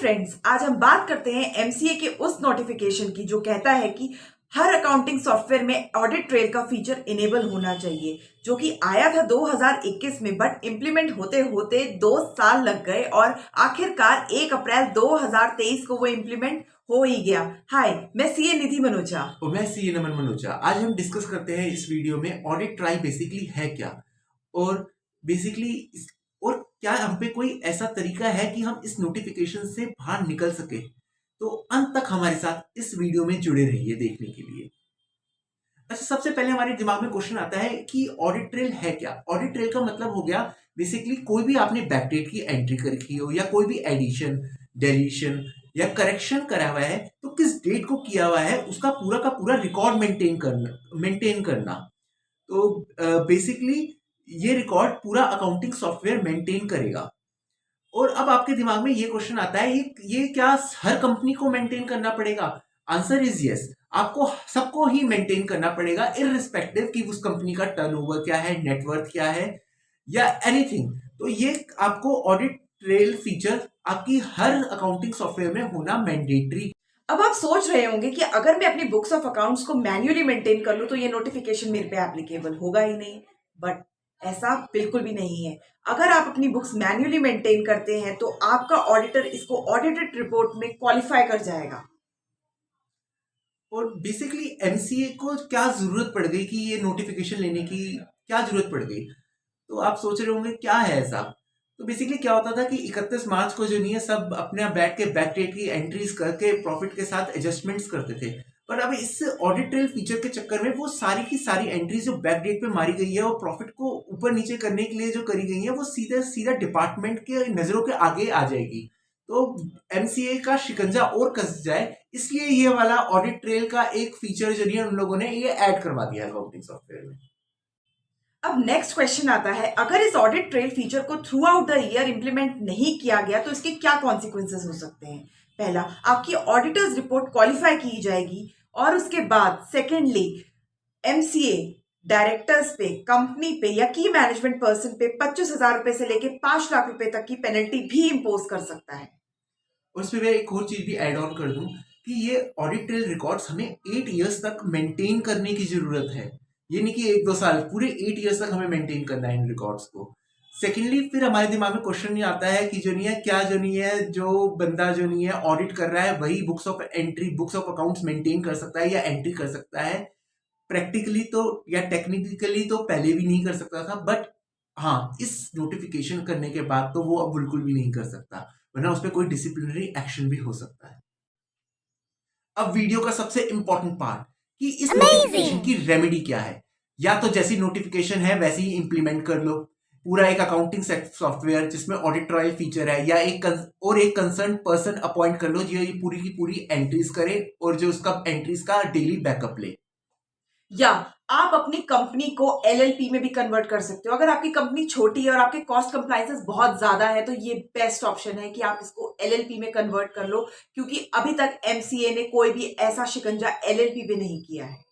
Friends, आज हम बात करते हैं एमसीए के उस नोटिफिकेशन की जो कहता है कि हर अकाउंटिंग सॉफ्टवेयर में ऑडिट ट्रेल का फीचर इनेबल होना चाहिए, जो कि आया था 2021 में, बट इम्प्लीमेंट होते होते 2 साल लग गए और आखिरकार 1 अप्रैल 2023 को वो इम्प्लीमेंट हो ही गया। हाय, मैं सीए निधि मनोचा। और मैं सीए नमन मनोचा। आज हम डिस्कस करते हैं इस वीडियो में ऑडिट ट्रायल बेसिकली है क्या, और बेसिकली और क्या हम पे कोई ऐसा तरीका है कि हम इस नोटिफिकेशन से बाहर निकल सके। तो अंत तक हमारे साथ इस वीडियो में जुड़े रहिए देखने के लिए। अच्छा, सबसे पहले हमारे दिमाग में क्वेश्चन आता है कि ऑडिट ट्रेल है क्या। ऑडिट ट्रेल का मतलब हो गया बेसिकली कोई भी आपने बैकडेट की एंट्री कर रखी हो या कोई भी एडिशन, डेलीशन या करेक्शन करा हुआ है तो किस डेट को किया हुआ है उसका पूरा का पूरा रिकॉर्ड मेंटेन करना। तो बेसिकली ये रिकॉर्ड पूरा अकाउंटिंग सॉफ्टवेयर मेंटेन करेगा। और अब आपके दिमाग में ये क्वेश्चन आता है, ये क्या हर कंपनी को मेंटेन करना पड़ेगा? Answer is yes. आपको सबको ही मेंटेन करना पड़ेगा, इररिस्पेक्टिव कि उस कंपनी का टर्नओवर क्या है, नेटवर्थ क्या है या एनीथिंग। तो ये आपको ऑडिट ट्रेल फीचर आपकी हर अकाउंटिंग सॉफ्टवेयर में होना मैंडेटरी। अब आप सोच रहे होंगे कि अगर मैं अपनी बुक्स ऑफ अकाउंट्स को मैन्युअली मेंटेन कर लूं तो ये नोटिफिकेशन मेरे पे एप्लीकेबल होगा ही नहीं, बट ऐसा बिल्कुल भी नहीं है। अगर आप अपनी बुक्स मैन्युअली मेंटेन करते हैं तो आपका ऑडिटर इसको ऑडिटेड रिपोर्ट में क्वालिफाई कर जाएगा। और बेसिकली एमसीए को क्या जरूरत पड़ गई कि ये नोटिफिकेशन लेने की क्या जरूरत पड़ गई? तो आप सोच रहे होंगे क्या है ऐसा। तो बेसिकली क्या होता था कि 31 मार्च को जो नहीं है सब अपने यहाँ बैठ के बैक डेट की एंट्रीज करके प्रॉफिट के साथ एडजस्टमेंट्स करते थे। पर अब इस ऑडिट ट्रेल फीचर के चक्कर में वो सारी की सारी एंट्रीज जो बैक डेट पे मारी गई है और प्रॉफिट को ऊपर नीचे करने के लिए जो करी गई है वो सीधा सीधा डिपार्टमेंट के नजरों के आगे आ जाएगी। तो एमसीए का शिकंजा और कस जाए, इसलिए ये वाला ऑडिट ट्रेल का एक फीचर जो नहीं है उन लोगों ने ये ऐड करवा दिया है अकाउंटिंग सॉफ्टवेयर में। अब नेक्स्ट क्वेश्चन आता है, अगर इस ऑडिट ट्रेल फीचर को through out the year implement नहीं किया गया तो इसके क्या कॉन्सिक्वेंसेस हो सकते हैं? पहला, आपकी ऑडिटर्स रिपोर्ट क्वालिफाई की जाएगी, और उसके बाद सेकेंडली एमसीए डायरेक्टर्स पे, कंपनी पे या की मैनेजमेंट पर्सन पे 25,000 रुपए से लेके 5 लाख रुपए तक की पेनल्टी भी इम्पोज कर सकता है। और इसमें मैं एक और चीज भी ऐड ऑन कर दूं कि ये ऑडिट ट्रेल रिकॉर्ड्स हमें 8 इयर्स तक मेंटेन करने की जरूरत है। ये नहीं कि 1-2 साल, पूरे 8 इयर्स तक हमें मेंटेन करना है इन रिकॉर्ड्स को। सेकेंडली फिर हमारे दिमाग में क्वेश्चन नहीं आता है कि जो नहीं है क्या जो नहीं है जो बंदा जो नहीं है ऑडिट कर रहा है वही books of entry, books of accounts maintain कर सकता है या एंट्री कर सकता है। प्रैक्टिकली तो या टेक्निकली तो पहले भी नहीं कर सकता था, बट हाँ इस नोटिफिकेशन करने के बाद तो वो अब बिल्कुल भी नहीं कर सकता, वरना उस पर कोई डिसिप्लिनरी एक्शन भी हो सकता है। अब वीडियो का सबसे इंपॉर्टेंट पार्ट कि इस नोटिफिकेशन की रेमेडी क्या है। या तो जैसी नोटिफिकेशन है वैसे ही इंप्लीमेंट कर लो पूरा एक अकाउंटिंग सॉफ्टवेयर जिसमें ऑडिट ट्रायल फीचर है, या एक कंसर्न पर्सन अपॉइंट कर लो जो ये पूरी की पूरी एंट्रीज करे और जो उसका एंट्रीज का डेली बैकअप ले। या आप अपनी कंपनी को एलएलपी में भी कन्वर्ट कर सकते हो। अगर आपकी कंपनी छोटी है और आपके कॉस्ट कंप्लायंसेस बहुत ज्यादा है तो ये बेस्ट ऑप्शन है कि आप इसको एलएलपी में कन्वर्ट कर लो, क्योंकि अभी तक एमसीए ने कोई भी ऐसा शिकंजा एलएलपी पे नहीं किया है।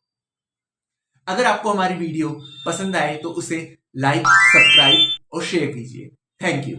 अगर आपको हमारी वीडियो पसंद आए तो उसे लाइक, सब्सक्राइब और शेयर कीजिए। Thank you.